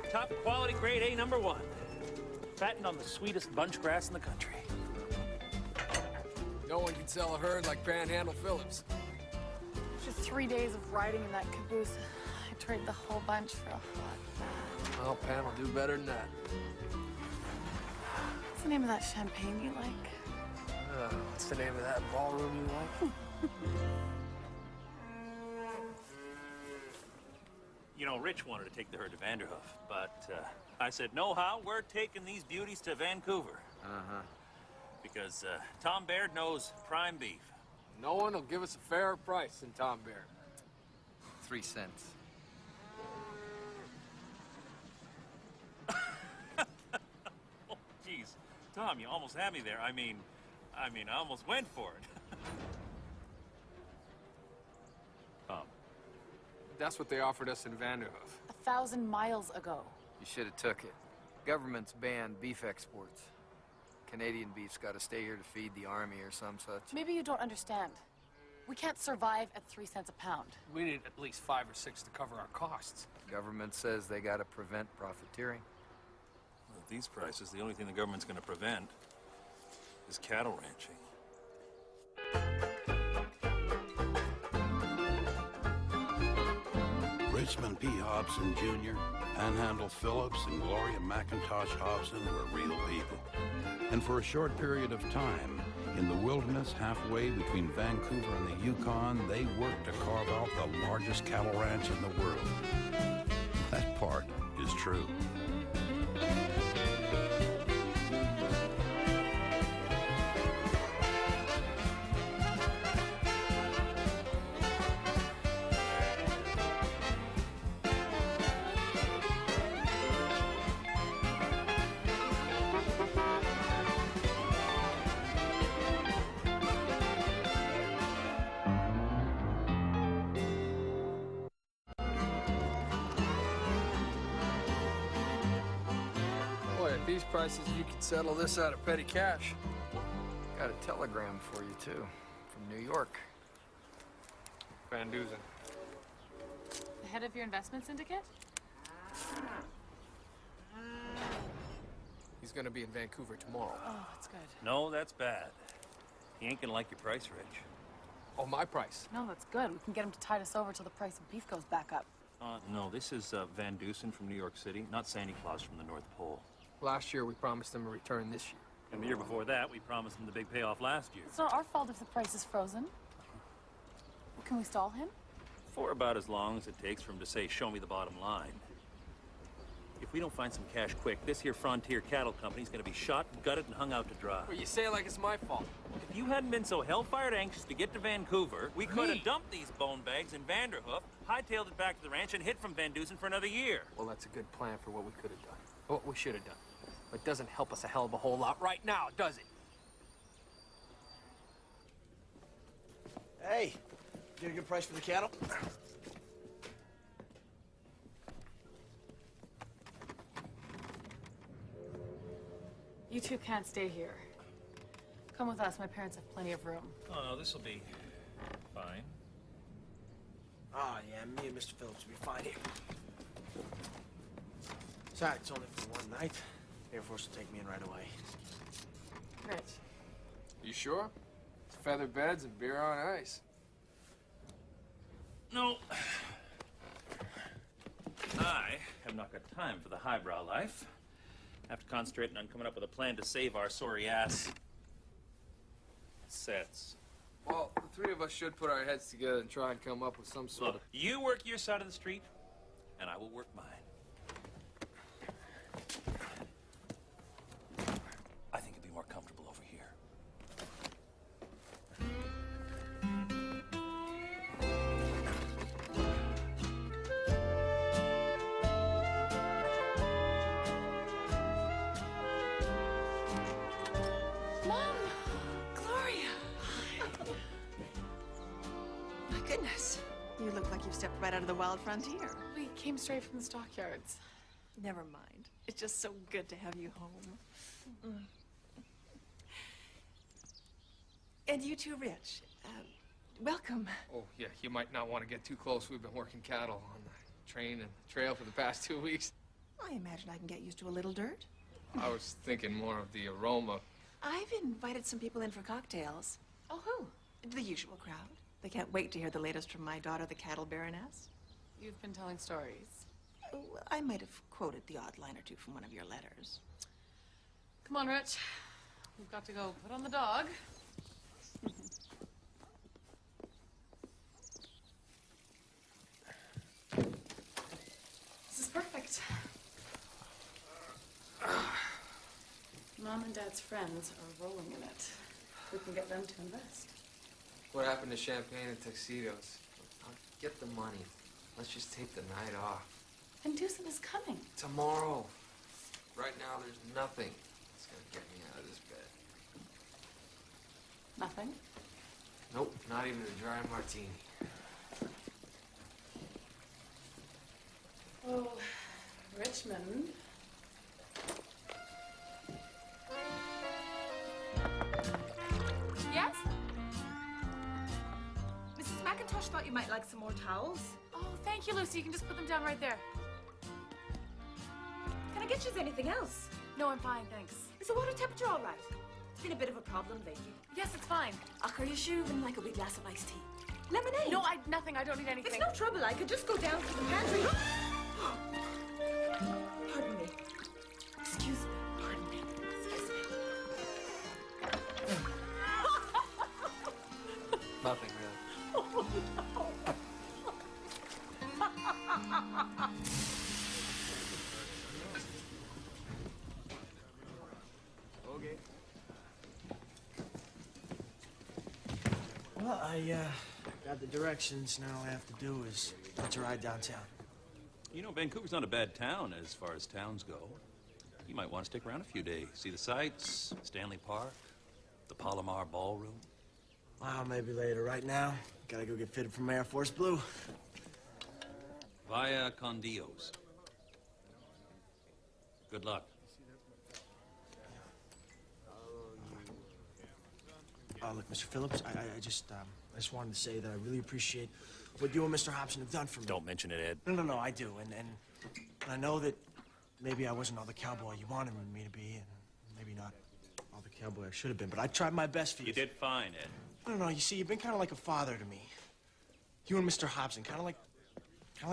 top quality grade A #1. Fattened on the sweetest bunch grass in the country. No one can sell a herd like Panhandle Phillips. After 3 days of riding in that caboose, I trade the whole bunch for a hot bath. Well, Pan will do better than that. What's the name of that champagne you like? What's the name of that ballroom you like? You know, Rich wanted to take the herd to Vanderhoof, but I said, no, Hal, we're taking these beauties to Vancouver. Uh-huh. Because Tom Baird knows prime beef. No one will give us a fairer price than Tom Baird. 3 cents. Oh, jeez. Tom, you almost had me there. I mean, I almost went for it. Tom. That's what they offered us in Vanderhoof. 1,000 miles ago. You should have took it. Government's banned beef exports. Canadian beef's got to stay here to feed the army or some such. Maybe you don't understand. We can't survive at 3 cents a pound. We need at least 5 or 6 to cover our costs. Government says they got to prevent profiteering. Well, at these prices, the only thing the government's going to prevent is cattle ranching. Richmond P. Hobson Jr., Panhandle Phillips, and Gloria McIntosh Hobson were real people. And for a short period of time, in the wilderness halfway between Vancouver and the Yukon, they worked to carve out the largest cattle ranch in the world. That part is true. Boy, at these prices, you could settle this out of petty cash. Got a telegram for you, too, from New York. Van Duzen. The head of your investment syndicate? He's gonna be in Vancouver tomorrow. Oh, that's good. No, that's bad. He ain't gonna like your price, Rich. Oh, my price. No, that's good. We can get him to tide us over till the price of beef goes back up. No, this is Van Dusen from New York City, not Santa Claus from the North Pole. Last year, we promised him a return this year. And the year before that, we promised him the big payoff last year. It's not our fault if the price is frozen. Can we stall him? For about as long as it takes for him to say, show me the bottom line. If we don't find some cash quick, this here Frontier Cattle Company's gonna be shot, gutted, and hung out to dry. Well, you say it like it's my fault. If you hadn't been so hellfired anxious to get to Vancouver, we could have dumped these bone bags in Vanderhoof, hightailed it back to the ranch, and hid from Van Dusen for another year. Well, that's a good plan for what we could have done. What we should have done. But it doesn't help us a hell of a whole lot right now, does it? Hey, get a good price for the cattle? You two can't stay here. Come with us. My parents have plenty of room. Oh, no, this'll be fine. Oh, yeah, me and Mr. Phillips will be fine here. Besides, it's only for one night. The Air Force will take me in right away. Rich. You sure? It's feather beds and beer on ice. No. I have not got time for the highbrow life. Have to concentrate on coming up with a plan to save our sorry ass sets. Well, the three of us should put our heads together and try and come up with some sort Look, you work your side of the street, and I will work mine. I think it'd be more comfortable over here. Mom! Gloria! My goodness. You look like you've stepped right out of the wild frontier. We came straight from the stockyards. Never mind. It's just so good to have you home. And you too, Rich. Welcome. Oh, yeah, you might not want to get too close. We've been working cattle on the train and trail for the past 2 weeks. I imagine I can get used to a little dirt. I was thinking more of the aroma. I've invited some people in for cocktails. Oh, who? The usual crowd. They can't wait to hear the latest from my daughter, the cattle baroness. You've been telling stories. Oh, I might have quoted the odd line or two from one of your letters. Come on, Rich. We've got to go put on the dog. This is perfect. Mom and Dad's friends are rolling in it. We can get them to invest. What happened to champagne and tuxedos? I'll get the money. Let's just take the night off. And Deucin is coming. Tomorrow. Right now, there's nothing that's gonna get me out of this bed. Nothing? Nope, not even a dry martini. Oh, Richmond. Yes? Mrs. McIntosh thought you might like some more towels. Oh, thank you, Lucy. You can just put them down right there. Can I get you anything else? No, I'm fine, thanks. Is the water temperature all right? It's been a bit of a problem lately. Yes, it's fine. Ach, are you sure you wouldn't like a wee glass of iced tea? Lemonade? No, nothing. I don't need anything. It's no trouble. I could just go down to the pantry. Pardon me. Excuse me. Pardon me. Excuse me. Nothing really. Okay. Well, I got the directions. Now all I have to do is catch a ride downtown. You know, Vancouver's not a bad town as far as towns go. You might want to stick around a few days. See the sights, Stanley Park, the Palomar Ballroom. Well, maybe later. Right now, gotta go get fitted from Air Force Blue. Via con Dios. Good luck. Look, Mr. Phillips, I just wanted to say that I really appreciate what you and Mr. Hobson have done for me. Don't mention it, Ed. No, I do. And I know that maybe I wasn't all the cowboy you wanted me to be, and maybe not all the cowboy I should have been, but I tried my best for you. You did fine, Ed. I don't know, you see, you've been kind of like a father to me. You and Mr. Hobson, kind of like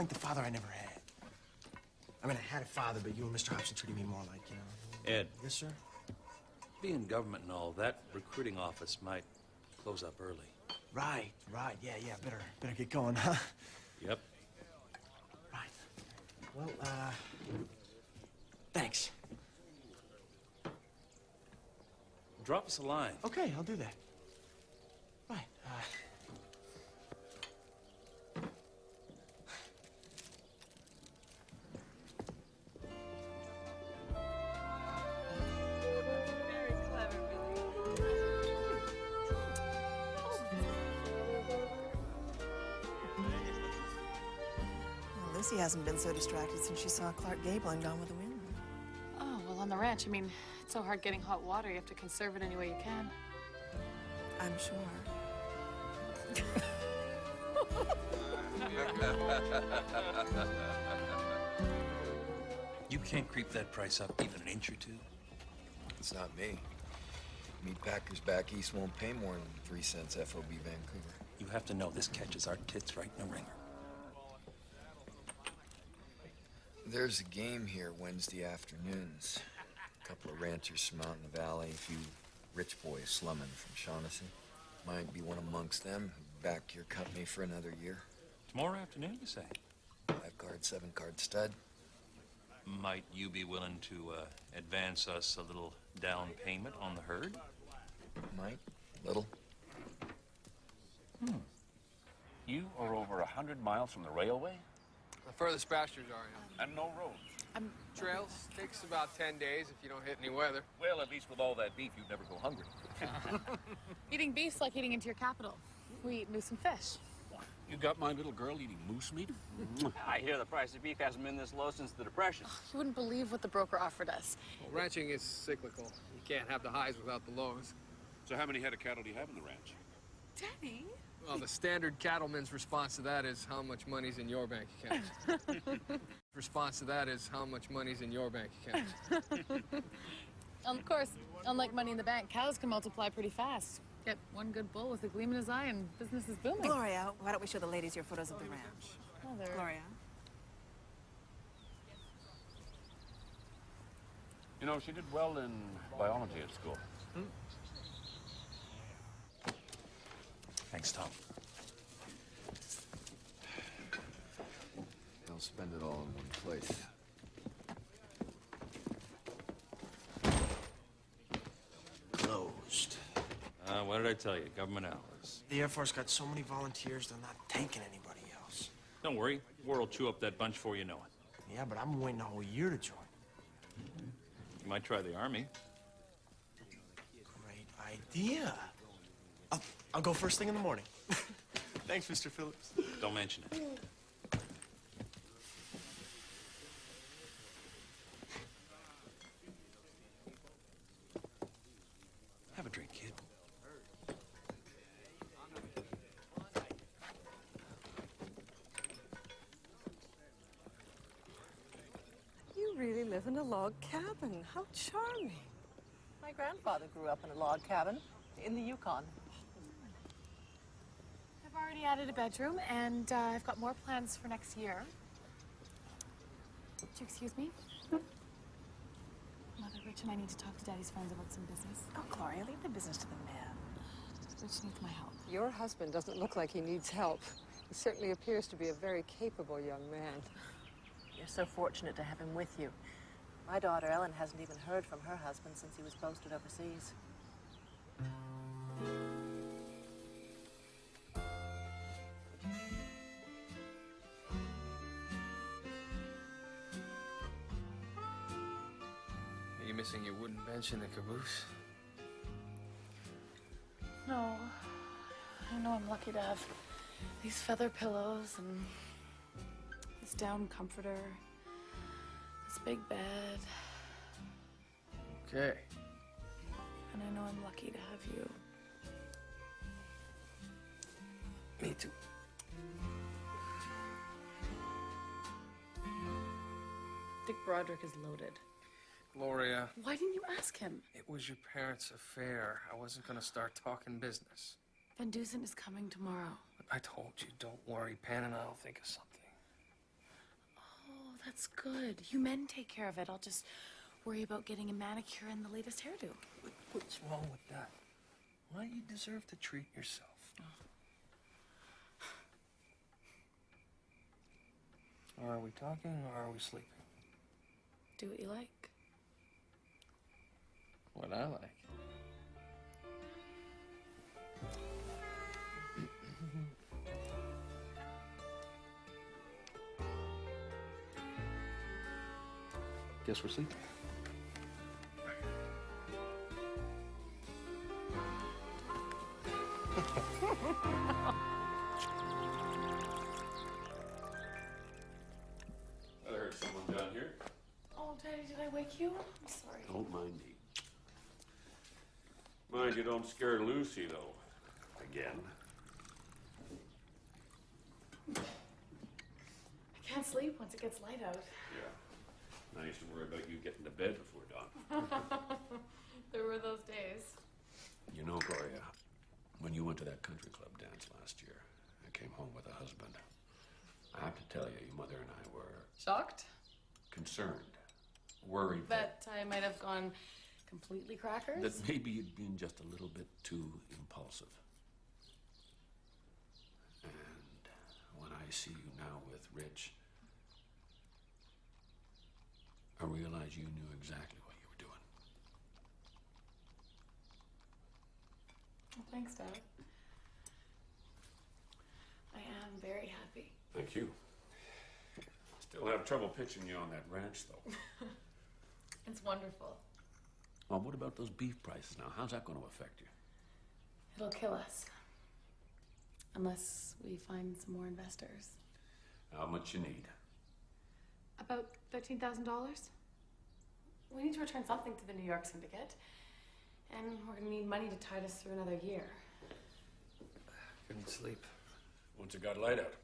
the father I never had. I mean, I had a father, but you and Mr. Hobson treated me more like, you know. Ed. Yes, sir? Being government and all, that recruiting office might close up early. Right. Yeah, better get going, huh? Yep. Right. Well, thanks. Drop us a line. Okay, I'll do that. Right, Very clever, Billy. Well, Lucy hasn't been so distracted since she saw Clark Gable and Gone with the Wind. Oh, well, on the ranch, I mean, it's so hard getting hot water. You have to conserve it any way you can. I'm sure. You can't creep that price up even an inch or two. It's not me. Meat packers back east won't pay more than 3 cents FOB Vancouver. You have to know this catches our tits right in the ringer. There's a game here Wednesday afternoons. A couple of ranchers from out in the valley, a few rich boys slumming from Shaughnessy. Might be one amongst them who back your company for another year. Tomorrow afternoon, you say? 5-card, 7-card stud. Might you be willing to advance us a little down payment on the herd? Might. Little. You are over 100 miles from the railway The furthest pastures are, yeah. and no roads. Trails takes about 10 days if you don't hit any weather. Well, at least with all that beef, you'd never go hungry. Eating beef's like eating into your capital. We eat moose and fish. You got my little girl eating moose meat? I hear the price of beef hasn't been this low since the Depression. You wouldn't believe what the broker offered us. Well, ranching is cyclical. You can't have the highs without the lows. So how many head of cattle do you have in the ranch? Daddy, Well, the standard cattleman's response to that is how much money's in your bank account. Response to that is how much money's in your bank account. Of course, unlike money in the bank, cows can multiply pretty fast. Get one good bull with a gleam in his eye and business is booming. Gloria, why don't we show the ladies your photos of the ranch? Mother. Gloria. You know, she did well in biology at school. Thanks, Tom. They'll spend it all in one place. Closed. What did I tell you? Government hours. The Air Force got so many volunteers, they're not taking anybody else. Don't worry. War will chew up that bunch before you know it. Yeah, but I'm waiting a whole year to join. You might try the Army. Great idea. I'll go first thing in the morning. Thanks, Mr. Phillips. Don't mention it. Have a drink, kid. You really live in a log cabin. How charming. My grandfather grew up in a log cabin in the Yukon. I've already added a bedroom, and I've got more plans for next year. Would you excuse me? Mother, Rich and I need to talk to Daddy's friends about some business. Oh, Gloria, leave the business to the man. Rich needs my help. Your husband doesn't look like he needs help. He certainly appears to be a very capable young man. You're so fortunate to have him with you. My daughter Ellen hasn't even heard from her husband since he was posted overseas. Are you missing your wooden bench in the caboose? No. I know I'm lucky to have these feather pillows and this down comforter, this big bed. Okay. And I know I'm lucky to have you. Me too. Dick Broderick is loaded. Gloria, Why didn't you ask him? it was your parents' affair. I wasn't gonna start talking business. Van Dusen is coming tomorrow. But I told you, don't worry. Pan and I'll think of something. Oh, that's good. You men take care of it. I'll just worry about getting a manicure and the latest hairdo. What's wrong with that? Why you deserve to treat yourself? Are we talking or are we sleeping? Do what you like. What I like. Guess we're sleeping. I heard someone down here. Oh, Daddy, did I wake you? I'm sorry. Don't mind me. Mind you don't scare Lucy, though. Again. I can't sleep once it gets light out. Yeah. I used to worry about you getting to bed before dawn. There were those days. You know, Gloria, when you went to that country club dance last year, I came home with a husband. I have to tell you, your mother and I were Shocked? concerned, worried That I might have gone completely crackers? that maybe you'd been just a little bit too impulsive. And when I see you now with Rich, I realize you knew exactly what you were doing. Well, thanks, Dad. I am very happy. Thank you. Still have trouble pitching you on that ranch, though. It's wonderful. Well, what about those beef prices now? How's that going to affect you? It'll kill us. Unless we find some more investors. How much you need? About $13,000. We need to return something to the New York Syndicate. And we're going to need money to tide us through another year. Couldn't sleep. Once it got light out.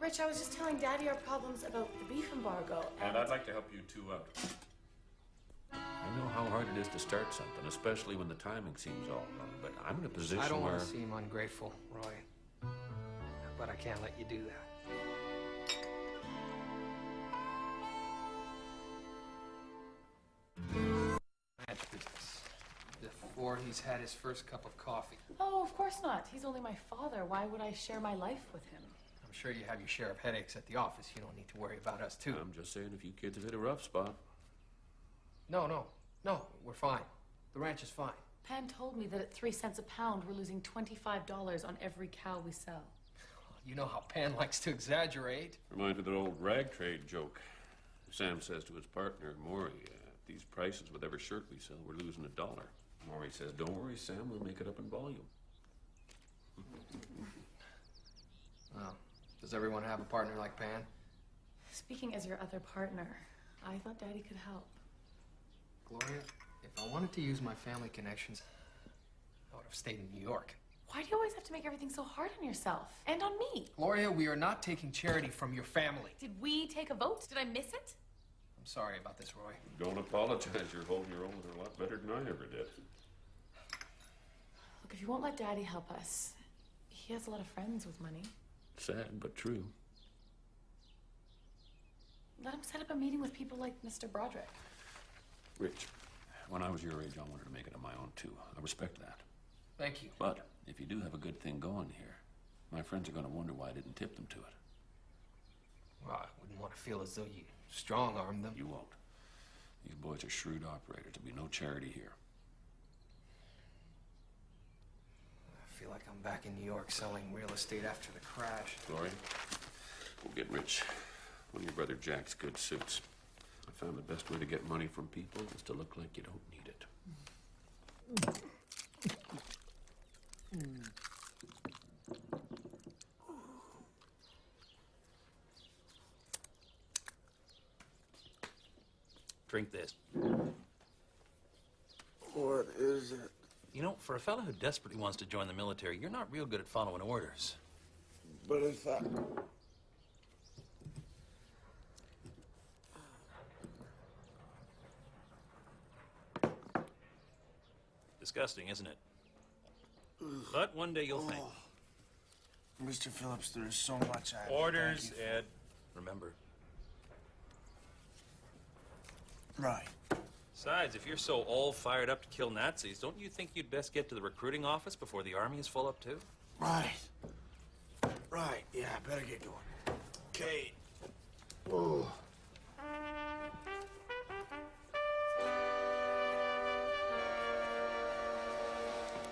Rich, I was just telling Daddy our problems about the beef embargo, And I'd like to help you two out. I know how hard it is to start something, especially when the timing seems all wrong, but I'm in a position I don't where... want to seem ungrateful, Roy. But I can't let you do that. Ranch business. Before he's had his first cup of coffee. Oh, of course not. He's only my father. Why would I share my life with him? I'm sure you have your share of headaches at the office. You don't need to worry about us, too. I'm just saying, if you kids have hit a rough spot. No, we're fine. The ranch is fine. Pan told me that at 3 cents a pound, we're losing $25 on every cow we sell. You know how Pan likes to exaggerate. Reminds me of that old rag trade joke. Sam says to his partner, Maury, at these prices, with every shirt we sell, we're losing $1. Maury says, don't worry, Sam, we'll make it up in volume. Well, does everyone have a partner like Pan? Speaking as your other partner, I thought Daddy could help. Gloria, if I wanted to use my family connections, I would have stayed in New York. Why do you always have to make everything so hard on yourself? And on me? Gloria, we are not taking charity from your family. Did we take a vote? Did I miss it? I'm sorry about this, Roy. Don't apologize. You're holding your own with her a lot better than I ever did. Look, if you won't let Daddy help us, he has a lot of friends with money. Sad, but true. Let him set up a meeting with people like Mr. Broderick. Rich, when I was your age, I wanted to make it on my own, too. I respect that. Thank you. But if you do have a good thing going here, my friends are going to wonder why I didn't tip them to it. Well, I wouldn't want to feel as though you strong-armed them. You won't. These boys are shrewd operators. There'll be no charity here. I feel like I'm back in New York selling real estate after the crash. Gloria, we'll get rich. One of your brother Jack's good suits. I found the best way to get money from people is to look like you don't need it. Drink this. What is it? You know, for a fellow who desperately wants to join the military, you're not real good at following orders. But if I... Disgusting, isn't it? But one day you'll thank me. Mr. Phillips, there is so much I... Orders, Ed. Remember. Right. Besides, if you're so all fired up to kill Nazis, don't you think you'd best get to the recruiting office before the army is full up too? Right. Right, yeah, I better get going. Okay. Oh.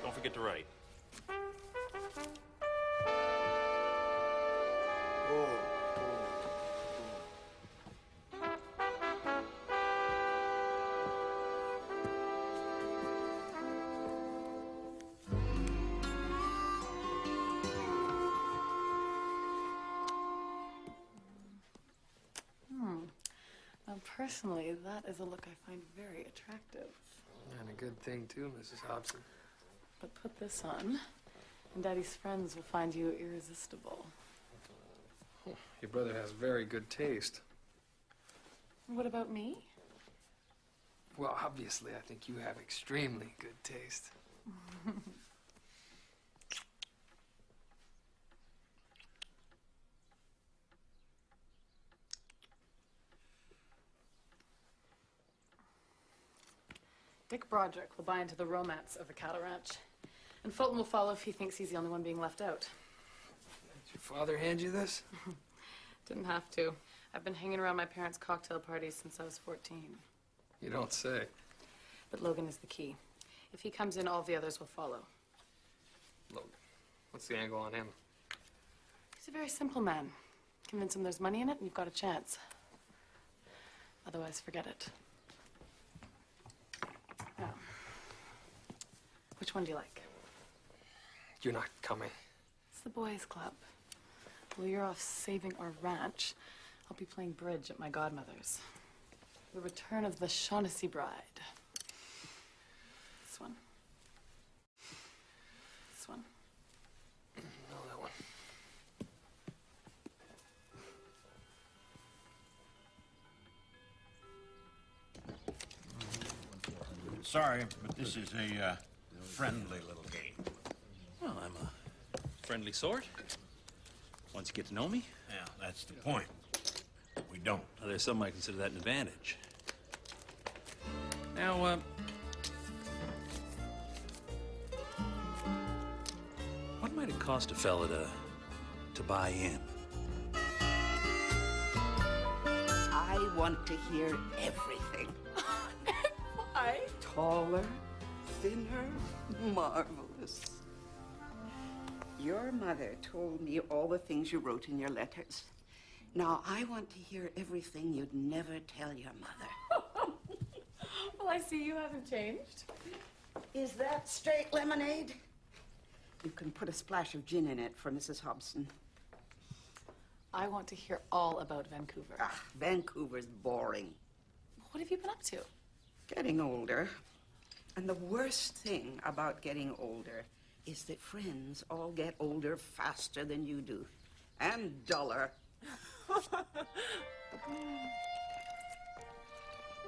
Don't forget to write. Personally, that is a look I find very attractive. And a good thing, too, Mrs. Hobson. But put this on, and Daddy's friends will find you irresistible. Your brother has very good taste. What about me? Well, obviously, I think you have extremely good taste. Dick Broderick will buy into the romance of the cattle ranch. And Fulton will follow if he thinks he's the only one being left out. Did your father hand you this? Didn't have to. I've been hanging around my parents' cocktail parties since I was 14. You don't say. But Logan is the key. If he comes in, all the others will follow. Logan, what's the angle on him? He's a very simple man. Convince him there's money in it, and you've got a chance. Otherwise, forget it. Now, which one do you like? You're not coming. It's the boys' club. While you're off saving our ranch, I'll be playing bridge at my godmother's. The Return of the Shaughnessy Bride. This one. This one. No, that one. Sorry, but this is a friendly little game. Well, I'm a friendly sort. Once you get to know me. Yeah, that's the point. We don't. Well, there's some I consider that an advantage. Now, what might it cost a fella to buy in? I want to hear everything. Why? Taller, thinner, marvelous. Your mother told me all the things you wrote in your letters. Now, I want to hear everything you'd never tell your mother. Well, I see you haven't changed. Is that straight lemonade? You can put a splash of gin in it for Mrs. Hobson. I want to hear all about Vancouver. Ah, Vancouver's boring. What have you been up to? Getting older. And the worst thing about getting older is that friends all get older faster than you do. And duller.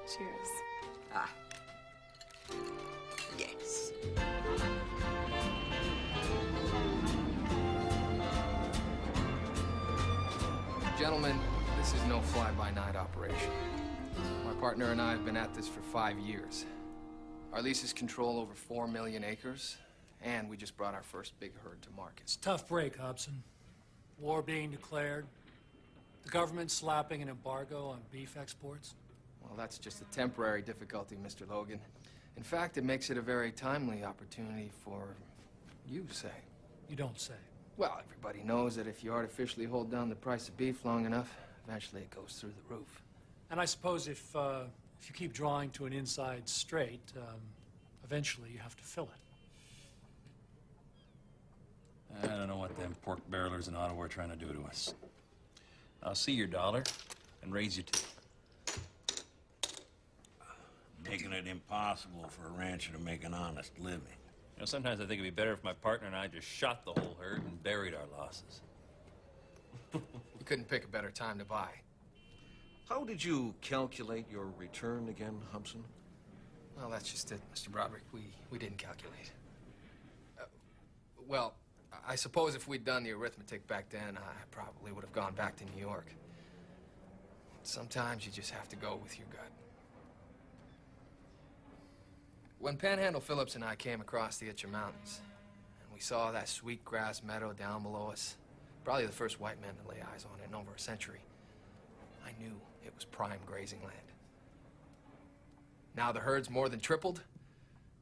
Cheers. Ah. Yes. Gentlemen, this is no fly-by-night operation. My partner and I have been at this for 5 years. Our leases control over 4 million acres, and we just brought our first big herd to market. It's a tough break, Hobson. War being declared, the government slapping an embargo on beef exports. Well, that's just a temporary difficulty, Mr. Logan. In fact, it makes it a very timely opportunity for you, say. You don't say. Well, everybody knows that if you artificially hold down the price of beef long enough, eventually it goes through the roof. And I suppose if you keep drawing to an inside straight, eventually you have to fill it. I don't know what them pork barrelers in Ottawa are trying to do to us. I'll see your dollar and raise you two. Making it impossible for a rancher to make an honest living. You know, sometimes I think it'd be better if my partner and I just shot the whole herd and buried our losses. You couldn't pick a better time to buy. How did you calculate your return again, Hobson? Well, that's just it, Mr. Broderick. We didn't calculate. Well, I suppose if we'd done the arithmetic back then, I probably would have gone back to New York. Sometimes you just have to go with your gut. When Panhandle Phillips and I came across the Itcher Mountains, and we saw that sweet grass meadow down below us, probably the first white men to lay eyes on it in over a century, I knew it was prime grazing land. Now the herd's more than tripled,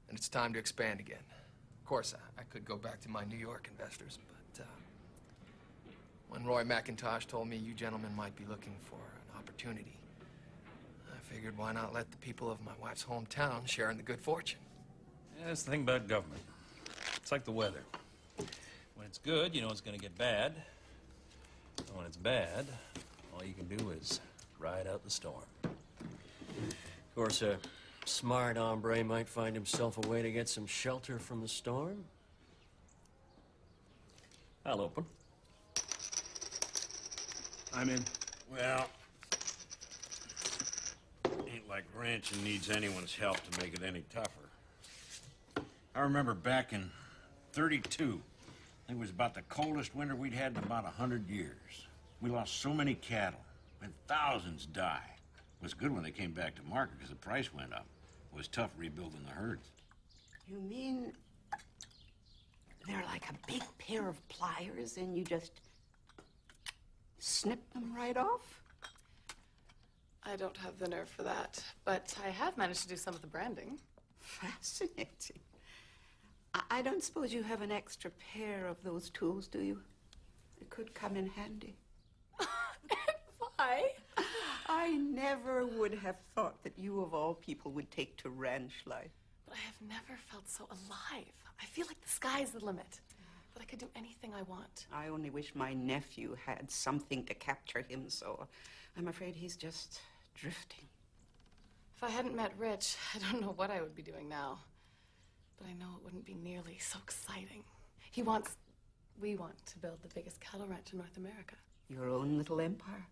and it's time to expand again. Of course, I could go back to my New York investors, but when Roy McIntosh told me you gentlemen might be looking for an opportunity, I figured why not let the people of my wife's hometown share in the good fortune. Yeah, that's the thing about government. It's like the weather. When it's good, you know it's going to get bad. And when it's bad, all you can do is ride out the storm. Of course, a smart hombre might find himself a way to get some shelter from the storm. I'll open. I'm in. Well, ain't like ranching needs anyone's help to make it any tougher. I remember back in '32, it was about the coldest winter we'd had in about 100 years. We lost so many cattle, and thousands die. It was good when they came back to market because the price went up. It was tough rebuilding the herds. You mean they're like a big pair of pliers and you just snip them right off? I don't have the nerve for that, but I have managed to do some of the branding. Fascinating. I don't suppose you have an extra pair of those tools, do you? It could come in handy. Why? I never would have thought that you, of all people, would take to ranch life. But I have never felt so alive. I feel like the sky's the limit, that I could do anything I want. I only wish my nephew had something to capture him, so I'm afraid he's just drifting. If I hadn't met Rich, I don't know what I would be doing now. But I know it wouldn't be nearly so exciting. We want to build the biggest cattle ranch in North America. Your own little empire.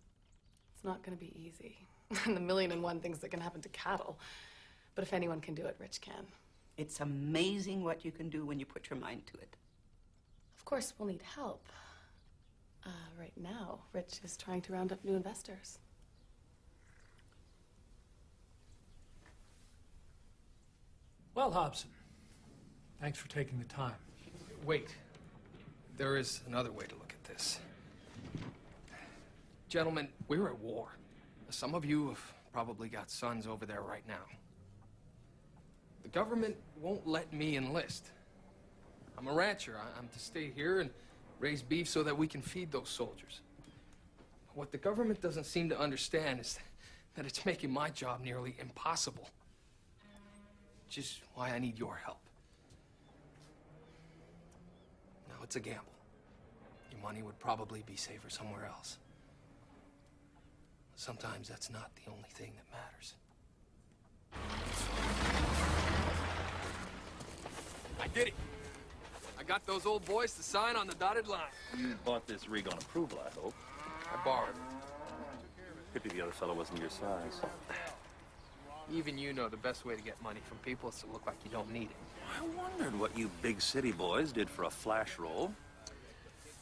It's not going to be easy. And the million and one things that can happen to cattle. But if anyone can do it, Rich can. It's amazing what you can do when you put your mind to it. Of course, we'll need help. Right now, Rich is trying to round up new investors. Well, Hobson, thanks for taking the time. Wait. There is another way to look at this. Gentlemen, we're at war. Some of you have probably got sons over there right now. The government won't let me enlist. I'm a rancher. I'm to stay here and raise beef so that we can feed those soldiers. What the government doesn't seem to understand is that it's making my job nearly impossible. Which is why I need your help. Now, it's a gamble. Your money would probably be safer somewhere else. Sometimes that's not the only thing that matters. I did it. I got those old boys to sign on the dotted line. You bought this rig on approval, I hope. I borrowed. Pity the other fellow wasn't your size. Even you know the best way to get money from people is to look like you don't need it. I wondered what you big city boys did for a flash roll.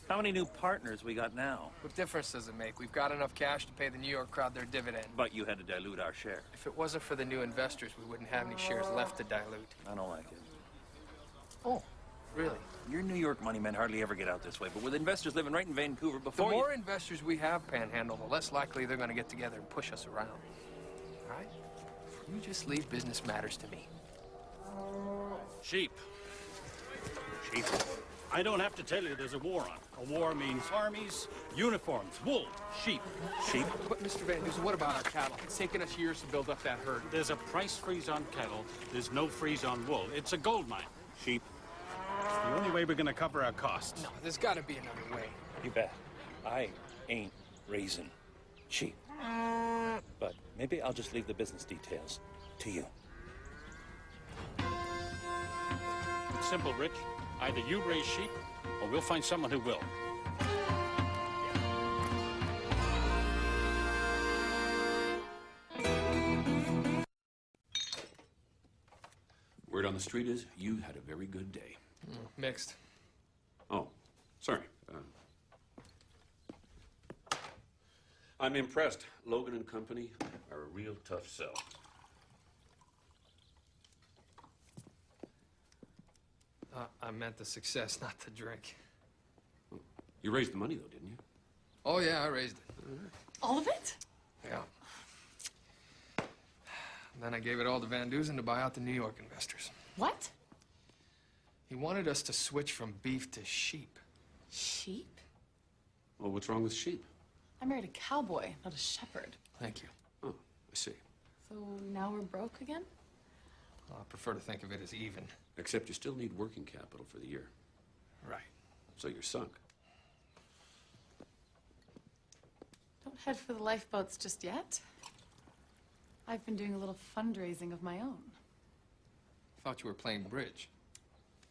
How many new partners we got now? What difference does it make? We've got enough cash to pay the New York crowd their dividend. But you had to dilute our share. If it wasn't for the new investors, we wouldn't have any shares left to dilute. I don't like it. Oh, really? Your New York money men hardly ever get out this way, but with investors living right in Vancouver The before more investors we have, Panhandle, the less likely they're going to get together and push us around. All right? You just leave business matters to me. Sheep. Sheep. I don't have to tell you there's a war on. A war means armies, uniforms, wool, sheep. Sheep? But, Mr. Van Dusen, what about our cattle? It's taken us years to build up that herd. There's a price freeze on cattle. There's no freeze on wool. It's a gold mine. Sheep. The only way we're going to cover our costs. No, there's got to be another way. You bet. I ain't raising sheep. But maybe I'll just leave the business details to you. It's simple, Rich. Either you raise sheep, or we'll find someone who will. Word on the street is you had a very good day. Mixed. Oh, sorry. I'm impressed. Logan and Company are a real tough sell. I meant the success, not the drink. You raised the money, though, didn't you? Oh, yeah, I raised it. All of it? Yeah. Then I gave it all to Van Dusen to buy out the New York investors. What? He wanted us to switch from beef to sheep. Sheep? Well, what's wrong with sheep? I married a cowboy, not a shepherd. Thank you. Oh, I see. So now we're broke again? Well, I prefer to think of it as even. Except you still need working capital for the year. Right. So you're sunk. Don't head for the lifeboats just yet. I've been doing a little fundraising of my own. Thought you were playing bridge.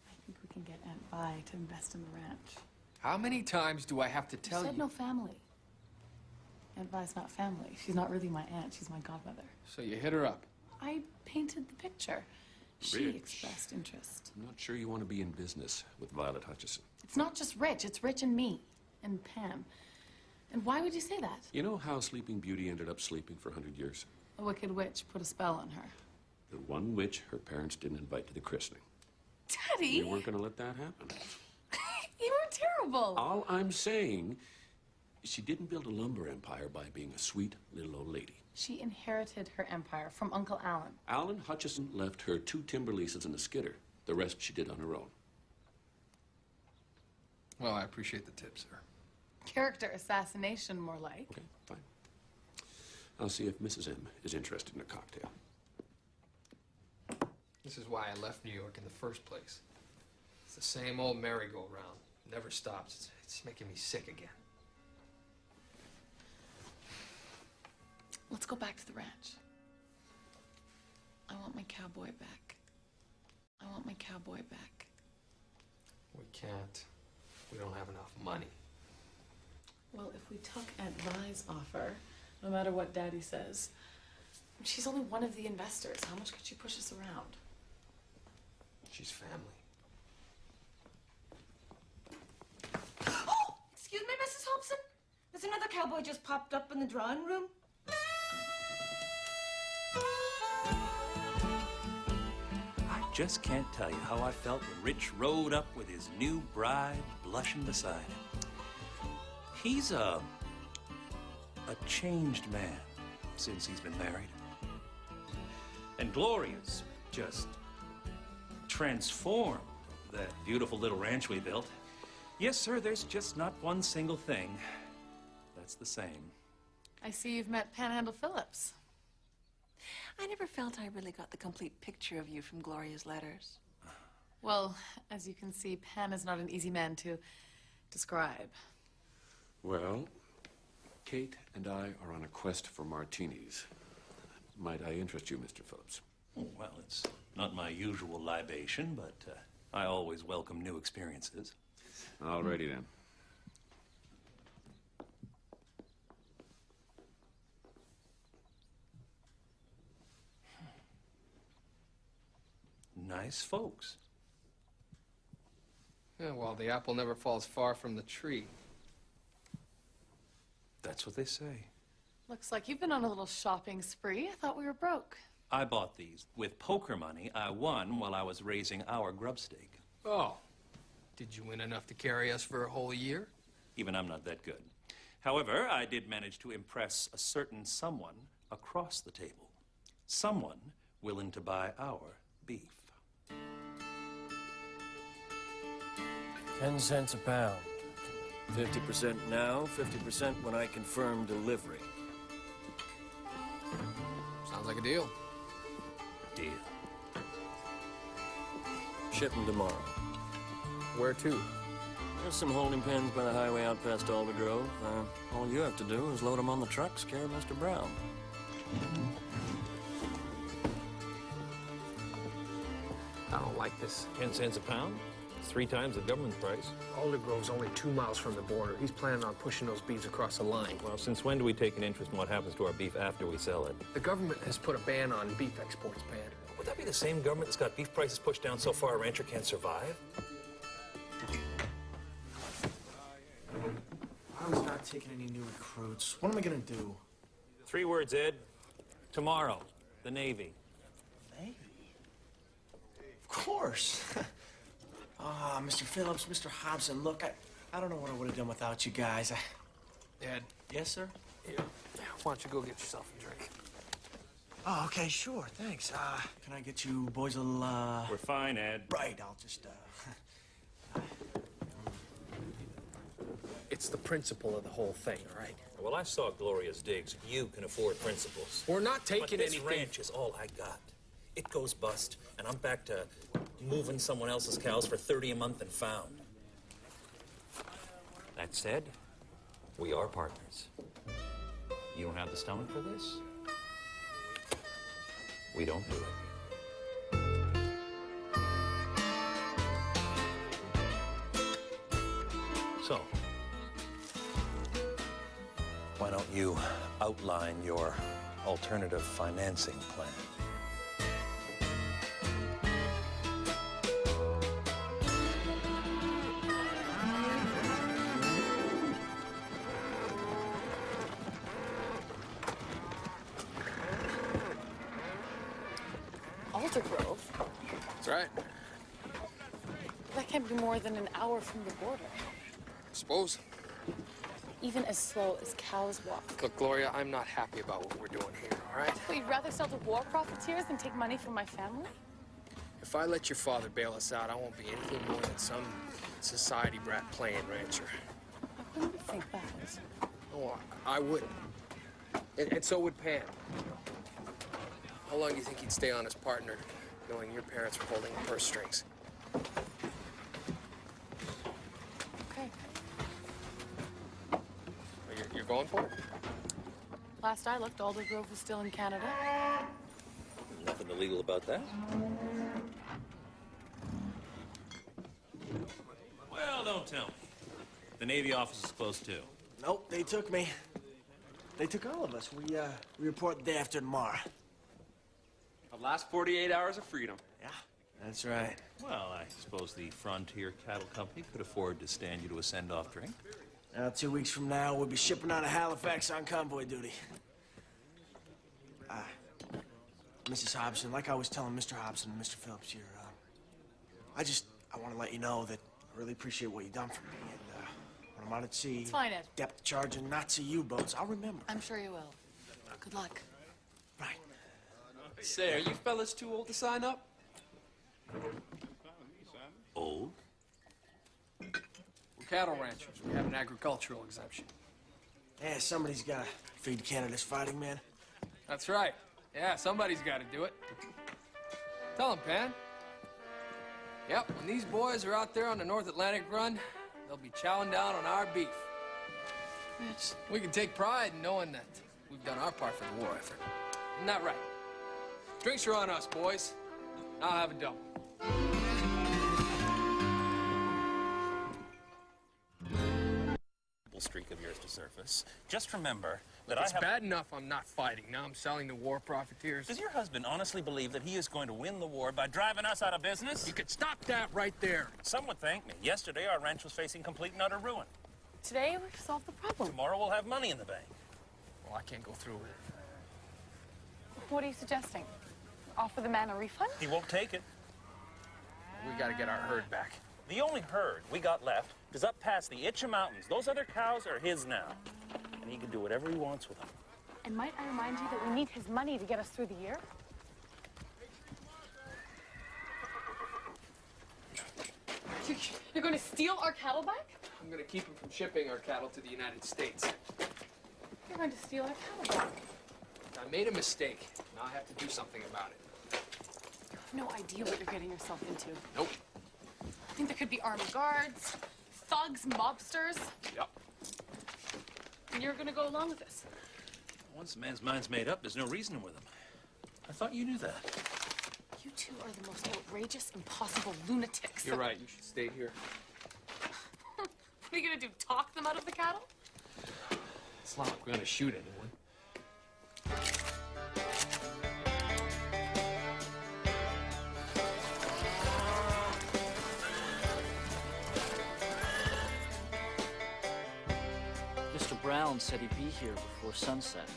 I think we can get Aunt Vi to invest in the ranch. How many times do I have to tell You you? said no family. Aunt Vi's not family. She's not really my aunt. She's my godmother. So you hit her up. I painted the picture. She Rich. expressed interest. I'm not sure you want to be in business with Violet Hutchison. It's not just Rich. It's Rich and me. And Pam. And why would you say that? You know how Sleeping Beauty ended up sleeping for 100 years? A wicked witch put a spell on her. The one witch her parents didn't invite to the christening. Daddy! We weren't going to let that happen. You were terrible. All I'm saying, she didn't build a lumber empire by being a sweet little old lady. She inherited her empire from Uncle Alan. Alan Hutchison left her 2 timber leases and a skidder. The rest she did on her own. Well, I appreciate the tip, sir. Character assassination, more like. Okay, fine. I'll see if Mrs. M is interested in a cocktail. This is why I left New York in the first place. It's the same old merry-go-round. It never stops. It's making me sick again. Let's go back to the ranch. I want my cowboy back. I want my cowboy back. We can't. We don't have enough money. Well, if we took Aunt Vi's offer, no matter what Daddy says, she's only one of the investors. How much could she push us around? She's family. Oh! Excuse me, Mrs. Hobson? There's another cowboy just popped up in the drawing room. I just can't tell you how I felt when Rich rode up with his new bride blushing beside him. He's a changed man since he's been married. And Gloria's just transformed that beautiful little ranch we built. Yes, sir, there's just not one single thing that's the same. I see you've met Panhandle Phillips. I never felt I really got the complete picture of you from Gloria's letters. Well, as you can see, Pan is not an easy man to describe. Well, Kate and I are on a quest for martinis. Might I interest you, Mr. Phillips? Oh, well, it's not my usual libation, but I always welcome new experiences. All righty then. Nice folks. Yeah, well, the apple never falls far from the tree. That's what they say. Looks like you've been on a little shopping spree. I thought we were broke. I bought these with poker money I won while I was raising our grub stake. Oh. Did you win enough to carry us for a whole year? Even I'm not that good. However, I did manage to impress a certain someone across the table. Someone willing to buy our beef. 10 cents a pound. 50% now, 50% when I confirm delivery. Sounds like a deal. Deal. Shipping tomorrow. Where to? There's some holding pens by the highway out past Alder Grove. All you have to do is load them on the trucks, carry Mr. Brown. I don't like this. 10 cents a pound? It's 3 times the government price. Alder Grove's only 2 miles from the border. He's planning on pushing those beeves across the line. Well, since when do we take an interest in what happens to our beef after we sell it? The government has put a ban on beef exports, Pan. Would that be the same government that's got beef prices pushed down so far a rancher can't survive? I was not taking any new recruits. What am I gonna do? 3 words, Ed. Tomorrow, the Navy. Navy? Of course. Ah, Mr. Phillips, Mr. Hobson, look, I don't know what I would have done without you guys. Ed. Yes, sir? Yeah. Why don't you go get yourself a drink? Oh, okay, sure, thanks. Can I get you boys a little, We're fine, Ed. Right, I'll just, It's the principle of the whole thing, all right? Well, I saw Gloria's digs. You can afford principles. We're not taking but this anything. ranch is all I got. It goes bust, and I'm back to moving someone else's cows for $30 a month and found. That said, we are partners. You don't have the stomach for this? We don't do it. So, why don't you outline your alternative financing plan? Alder Grove? That's right. That can't be more than an hour from the border. I suppose. Even as slow as cows walk. Look, Gloria, I'm not happy about what we're doing here, all right? But you'd rather sell to war profiteers than take money from my family? If I let your father bail us out, I won't be anything more than some society brat playing rancher. I wouldn't think that. Oh, I wouldn't. And so would Pan. How long do you think he'd stay on as partner, knowing your parents were holding the purse strings? Okay. You're going for it? Last I looked, Alder Grove was still in Canada. Nothing illegal about that. Well, don't tell me. The Navy office is closed too. Nope, they took me. They took all of us. We report the day after tomorrow. The last 48 hours of freedom. Yeah, that's right. Well, I suppose the Frontier Cattle Company could afford to stand you to a send-off drink. 2 weeks from now, we'll be shipping out of Halifax on convoy duty. Mrs. Hobson, like I was telling Mr. Hobson and Mr. Phillips here, I want to let you know that I really appreciate what you've done for me. And when I'm out at sea, It's fine, Ed. depth charging Nazi U-boats, I'll remember. I'm sure you will. Good luck. Say, are you fellas too old to sign up? Old? We're cattle ranchers. We have an agricultural exemption. Yeah, somebody's got to feed Canada's fighting man. That's right. Yeah, somebody's got to do it. Tell 'em, Pan. Yep, when these boys are out there on the North Atlantic run, they'll be chowing down on our beef. We can take pride in knowing that we've done our part for the war effort. Isn't that right? Drinks are on us, boys. I'll have a double. Streak of yours to surface. Just remember that It's bad enough I'm not fighting. Now I'm selling to war profiteers. Does your husband honestly believe that he is going to win the war by driving us out of business? You could stop that right there. Some would thank me. Yesterday, our ranch was facing complete and utter ruin. Today, we've solved the problem. Tomorrow, we'll have money in the bank. Well, I can't go through with it. What are you suggesting? Offer the man a refund? He won't take it. We gotta get our herd back. The only herd we got left is up past the Itcha Mountains. Those other cows are his now. And he can do whatever he wants with them. And might I remind you that we need his money to get us through the year? You're going to steal our cattle back? I'm gonna keep them from shipping our cattle to the United States. You're going to steal our cattle back. I made a mistake. Now I have to do something about it. You have no idea what you're getting yourself into. Nope. I think there could be armed guards, thugs, mobsters. Yep. And you're going to go along with this. Once a man's mind's made up, there's no reasoning with him. I thought you knew that. You two are the most outrageous, impossible lunatics. You're right. You should stay here. What are you going to do, talk them out of the cattle? It's not like we're gonna shoot anyone. Mr. Brown said he'd be here before sunset.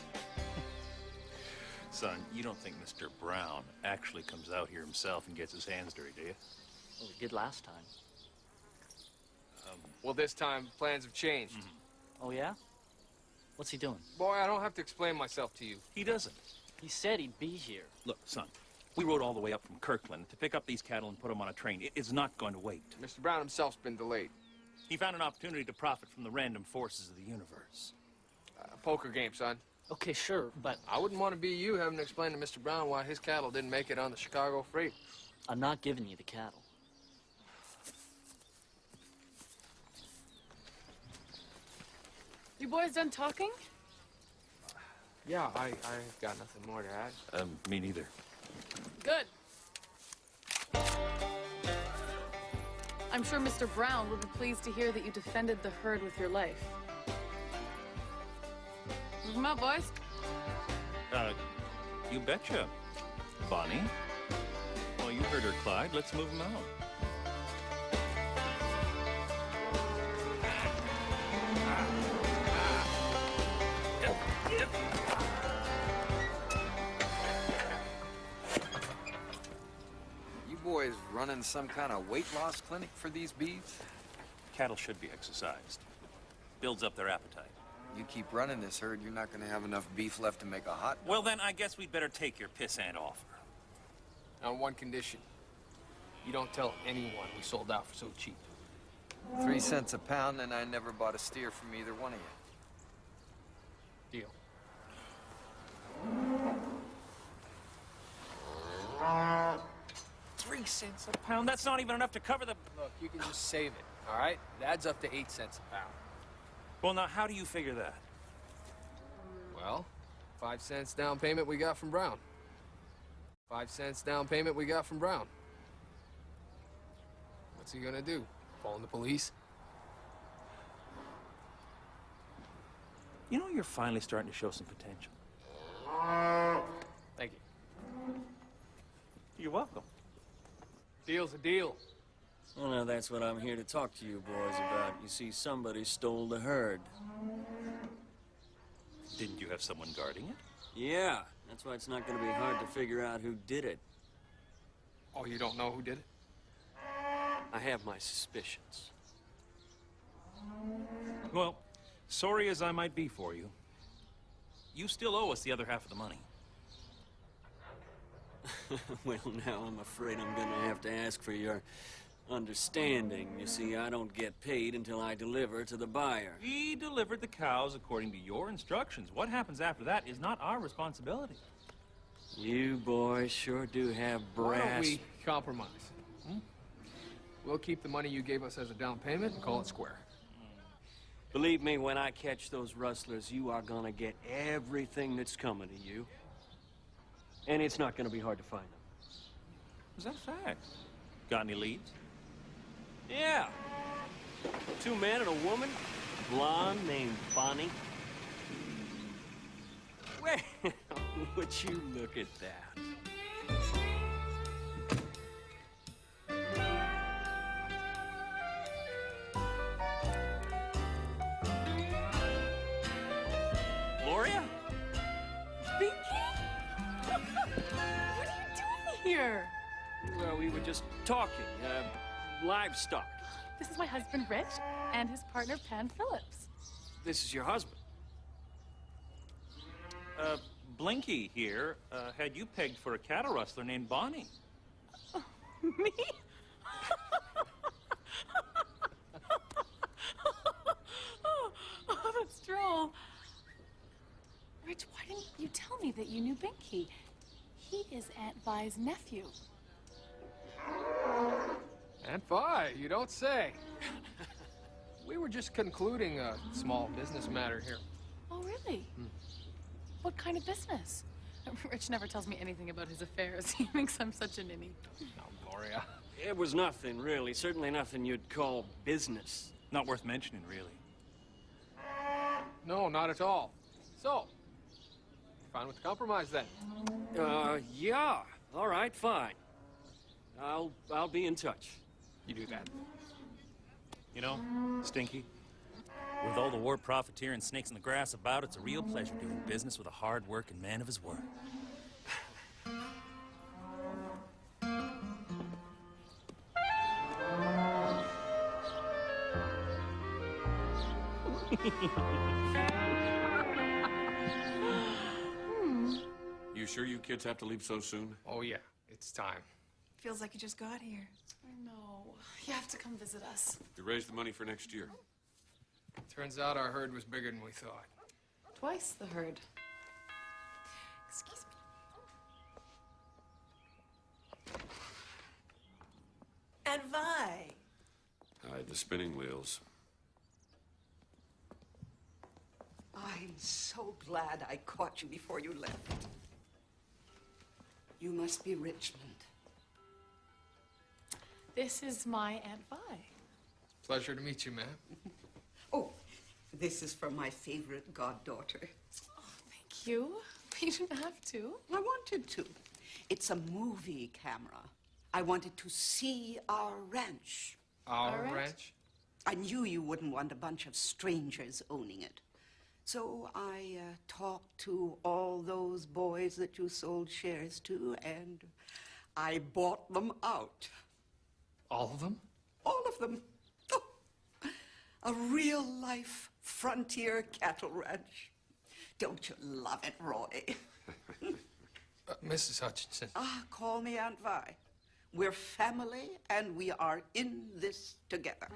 Son, you don't think Mr. Brown actually comes out here himself and gets his hands dirty, do you? Well, he did last time. Well, this time, plans have changed. Oh, yeah? What's he doing? Boy, I don't have to explain myself to you. He doesn't. He said he'd be here. Look, son, we rode all the way up from Kirkland to pick up these cattle and put them on a train. It is not going to wait. Mr. Brown himself's been delayed. He found an opportunity to profit from the random forces of the universe. Poker game, son. Okay, sure, but... I wouldn't want to be you having to explain to Mr. Brown why his cattle didn't make it on the Chicago Freight. I'm not giving you the cattle. You boys done talking? Yeah, I've got nothing more to add. Me neither. Good. I'm sure Mr. Brown would be pleased to hear that you defended the herd with your life. Move 'em out, boys. You betcha, Bonnie. Well, you heard her, Clyde. Let's move him out. You boys running some kind of weight loss clinic for these beeves? Cattle should be exercised. Builds up their appetite. You keep running this herd, you're not gonna have enough beef left to make a hot dog. Well, then I guess we'd better take your pissant offer. On one condition. You don't tell anyone we sold out for so cheap. 3 cents a pound, and I never bought a steer from either one of you. Deal. 3 cents a pound? That's not even enough to cover the... Look, you can just save it, all right? It adds up to 8 cents a pound. Well, now, how do you figure that? Well, 5 cents down payment we got from Brown. 5 cents down payment we got from Brown. What's he gonna do? Phone the police? You know, you're finally starting to show some potential. Thank you. You're welcome. Deal's a deal. Well, now that's what I'm here to talk to you boys about. You see, somebody stole the herd. Didn't you have someone guarding it? Yeah, that's why it's not going to be hard to figure out who did it. Oh, you don't know who did it? I have my suspicions. Well, sorry as I might be for you, you still owe us the other half of the money. Well, now I'm afraid I'm going to have to ask for your understanding. You see, I don't get paid until I deliver to the buyer. We delivered the cows according to your instructions. What happens after that is not our responsibility. You boys sure do have brass... Why don't we compromise? We'll keep the money you gave us as a down payment and call it square. Believe me, when I catch those rustlers, you are gonna get everything that's coming to you. And it's not gonna be hard to find them. Is that a fact? Got any leads? Yeah. 2 men and a woman. Blonde named Bonnie. Well, would you look at that? Gloria? Binky? What are you doing here? Well, we were just talking, livestock. This is my husband, Rich, and his partner, Pan Phillips. This is your husband. Blinky here had you pegged for a cattle rustler named Bonnie. Me? Oh, that's droll. Rich, why didn't you tell me that you knew Binky? He is Aunt Vi's nephew. Aunt Vi, you don't say. We were just concluding a small business matter here. Oh, really? What kind of business? Rich never tells me anything about his affairs. He thinks I'm such a ninny. No, Gloria. It was nothing, really. Certainly nothing you'd call business. Not worth mentioning, really. No, not at all. So, fine with the compromise then? Yeah. All right, fine. I'll be in touch. You do that. You know, Stinky, with all the war profiteering snakes in the grass about, it's a real pleasure doing business with a hard-working man of his word. You sure you kids have to leave so soon? Oh, yeah. It's time. Feels like you just got here. I know. You have to come visit us. You raised the money for next year. Turns out our herd was bigger than we thought. Twice the herd. Excuse me. Aunt Vi. Hide the spinning wheels. I'm so glad I caught you before you left. You must be Richmond. This is my Aunt Vi. Pleasure to meet you, ma'am. Oh, this is from my favorite goddaughter. Thank you. But you didn't have to. I wanted to. It's a movie camera. I wanted to see our ranch. Our ranch? I knew you wouldn't want a bunch of strangers owning it. So I talked to all those boys that you sold shares to, and I bought them out. All of them? All of them. Oh, a real-life frontier cattle ranch. Don't you love it, Roy? Mrs. Hutchinson. Call me Aunt Vi. We're family, and we are in this together.